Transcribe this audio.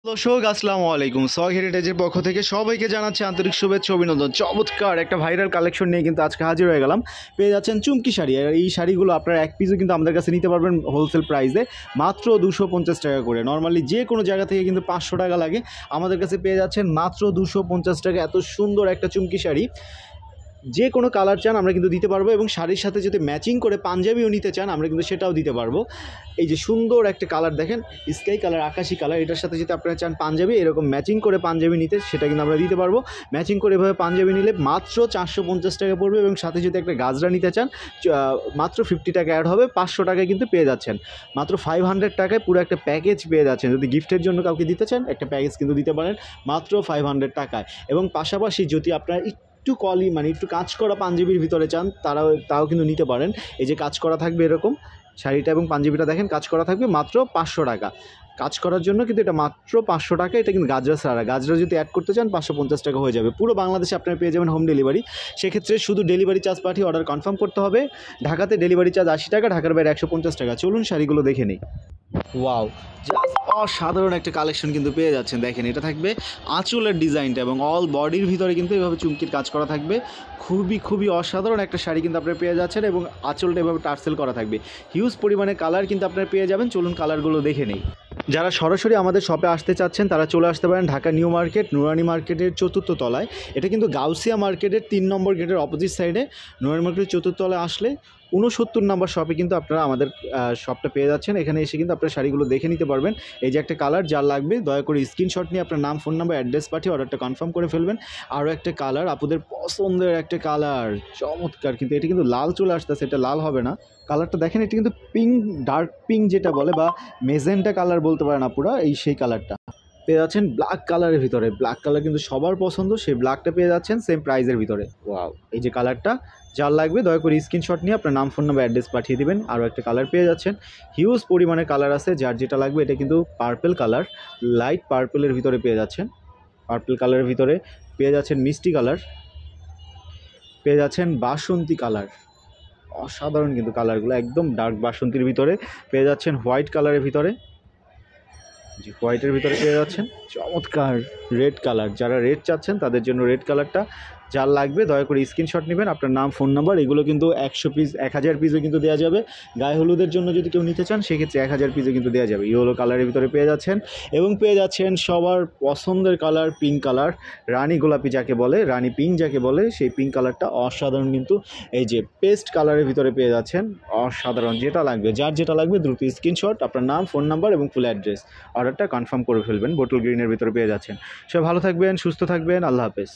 দর্শক আসসালামু আলাইকুম। সগ হেরিটেজের পক্ষ থেকে সবাইকে জানাচ্ছি আন্তরিক শুভেচ্ছা অভিনন্দন। চমৎকার একটা ভাইরাল কালেকশন নিয়ে কিন্তু আজকে হাজির হয়ে গেলাম। পেয়ে যাচ্ছেন চুমকি শাড়ি, আর এই শাড়িগুলো আপনারা এক পিসও কিন্তু আমাদের কাছে নিতে পারবেন হোলসেল প্রাইসে মাত্র 250 টাকা করে। নর্মালি যে কোনো জায়গা থেকে কিন্তু 500 টাকা লাগে, আমাদের কাছে পেয়ে যাচ্ছেন মাত্র 250 টাকা। এত সুন্দর একটা চুমকি শাড়ি, যে কোনো কালার চান আমরা কিন্তু দিতে পারবো, এবং শাড়ির সাথে যদি ম্যাচিং করে পাঞ্জাবিও নিতে চান আমরা কিন্তু সেটাও দিতে পারবো। এই যে সুন্দর একটা কালার দেখেন, স্কাই কালার, আকাশি কালার, এটার সাথে যদি আপনারা চান পাঞ্জাবি এরকম ম্যাচিং করে পাঞ্জাবি নিতে, সেটা কিন্তু আমরা দিতে পারবো। ম্যাচিং করে এভাবে পাঞ্জাবি নিলে মাত্র 450 টাকা পড়বে, এবং সাথে যদি একটা গাজরা নিতে চান মাত্র 50 টাকা অ্যাড হবে, 500 টাকায় কিন্তু পেয়ে যাচ্ছেন। মাত্র 500 টাকায় পুরো একটা প্যাকেজ পেয়ে যাচ্ছেন। যদি গিফটের জন্য কাউকে দিতে চান একটা প্যাকেজ কিন্তু দিতে পারেন মাত্র 500 টাকায়। এবং পাশাপাশি যদি আপনারা একটু একটু কাজ করা পাঞ্জাবির ভিতরে চান তাও কিন্তু নিতে পারেন। এই যে কাজ করা থাকবে এরকম শাড়িটা এবং পাঞ্জাবিটা দেখেন, কাজ করা থাকবে মাত্র 500 টাকা। কাজ করার জন্য কিন্তু এটা মাত্র 500 টাকা। এটা কিন্তু গাজরা ছাড়া, গাজরা যদি অ্যাড করতে চান 550 টাকা হয়ে যাবে। পুরো বাংলাদেশে আপনারা পেয়ে যাবেন হোম ডেলিভারি। সেক্ষেত্রে শুধু ডেলিভারি চার্জ পাঠিয়ে অর্ডার কনফার্ম করতে হবে। ঢাকাতে ডেলিভারি চার্জ 80 টাকা, ঢাকার বাইরে 150 টাকা। চলুন শাড়িগুলো দেখে নিই। ওয়াও, জাস্ট অসাধারণ একটা কালেকশন কিন্তু পেয়ে যাচ্ছেন। দেখেন, এটা থাকবে আঁচলের ডিজাইনটা, এবং অল বডির ভিতরে কিন্তু এভাবে চুমকির কাজ করা থাকবে। খুবই অসাধারণ একটা শাড়ি কিন্তু আপনারা পেয়ে যাচ্ছেন, এবং আঁচলটা এভাবে টার্সেল করা থাকবে। হিউজ পরিমাণে কালার কিন্তু আপনারা পেয়ে যাবেন। চলুন কালারগুলো দেখে নেই। যারা সরাসরি আমাদের শপে আসতে চাচ্ছেন তারা চলে আসতে পারেন ঢাকা নিউ মার্কেট, নুরানি মার্কেটের 4র্থ তলায়। এটা কিন্তু গাউসিয়া মার্কেটের 3 নম্বর গেটের অপোজিট সাইডে। নুরানি মার্কেটের 4র্থ তলায় আসলে 69 নম্বর শপে কিন্তু আপনারা আমাদের শপটা পেয়ে যাচ্ছেন। এখানে এসে কিন্তু আপনারা শাড়িগুলো দেখে নিতে পারবেন। এই যে একটা কালার, যার লাগবে দয়া করে স্ক্রিনশট নিয়ে আপনার নাম, ফোন নাম্বার, অ্যাড্রেস পাঠিয়ে অর্ডারটা কনফার্ম করে ফেলবেন। আরও একটা কালার, আপুদের পছন্দের একটা কালার, চমৎকার। কিন্তু এটা কিন্তু লাল চলে আসতেছে, এটা লাল হবে না। কালারটা দেখেন, এটা কিন্তু পিঙ্ক, ডার্ক পিঙ্ক যেটা বলে, বা মেজেন্টা কালার বলতে পারেন আপুরা, সেই কালারটা পেয়ে যাচ্ছেন ব্ল্যাক কালারের ভিতরে। ব্ল্যাক কালার কিন্তু সবার পছন্দ, সেই ব্ল্যাকটা পেয়ে যাচ্ছেন সেম প্রাইজের ভিতরে। ওয়াও, এই যে কালারটা, যার লাগবে দয়া করে স্ক্রিনশট নিয়ে আপনার নাম, ফোন নাম্বার, অ্যাড্রেস পাঠিয়ে দিবেন। আরও একটা কালার পেয়ে যাচ্ছেন, হিউজ পরিমাণে কালার আছে, যার যেটা লাগবে। এটা কিন্তু পার্পেল কালার, লাইট পার্পেলের ভিতরে পেয়ে যাচ্ছেন। পার্পেল কালারের ভিতরে পেয়ে যাচ্ছেন মিষ্টি কালার, পেয়ে যাচ্ছেন বাসন্তী কালার। অসাধারণ কিন্তু কালারগুলো, একদম ডার্ক বাসন্তীর ভিতরে পেয়ে যাচ্ছেন। হোয়াইট কালারের ভিতরে, যে হোয়াইটের ভিতরে পেয়ে যাচ্ছেন চমৎকার রেড কালার। যারা রেড চাচ্ছেন তাদের জন্য রেড কালারটা, যার লাগবে দয়া করে স্ক্রিনশট নেবেন, আপনার নাম, ফোন নাম্বার। এগুলো কিন্তু 100 পিস, 1000 পিসও কিন্তু দেওয়া যাবে। গায়ে হলুদের জন্য যদি কেউ নিতে চান সেক্ষেত্রে 1000 পিসও কিন্তু দেওয়া যাবে। ইয়েলো কালারের ভিতরে পেয়ে যাচ্ছেন, এবং পেয়ে যাচ্ছেন সবার পছন্দের কালার পিঙ্ক কালার, রানী গোলাপি যাকে বলে, রানী পিঙ্ক যাকে বলে, সেই পিঙ্ক কালারটা অসাধারণ। কিন্তু এই যে পেস্ট কালারের ভিতরে পেয়ে যাচ্ছেন, অসাধারণ। যেটা লাগবে, যার যেটা লাগবে দ্রুত স্ক্রিনশট, আপনার নাম, ফোন নাম্বার এবং ফুল অ্যাড্রেস, অর্ডারটা কনফার্ম করে ফেলবেন। বোটল গ্রিনের ভিতরে পেয়ে যাচ্ছেন। সবাই ভালো থাকবেন, সুস্থ থাকবেন, আল্লাহ হাফেজ।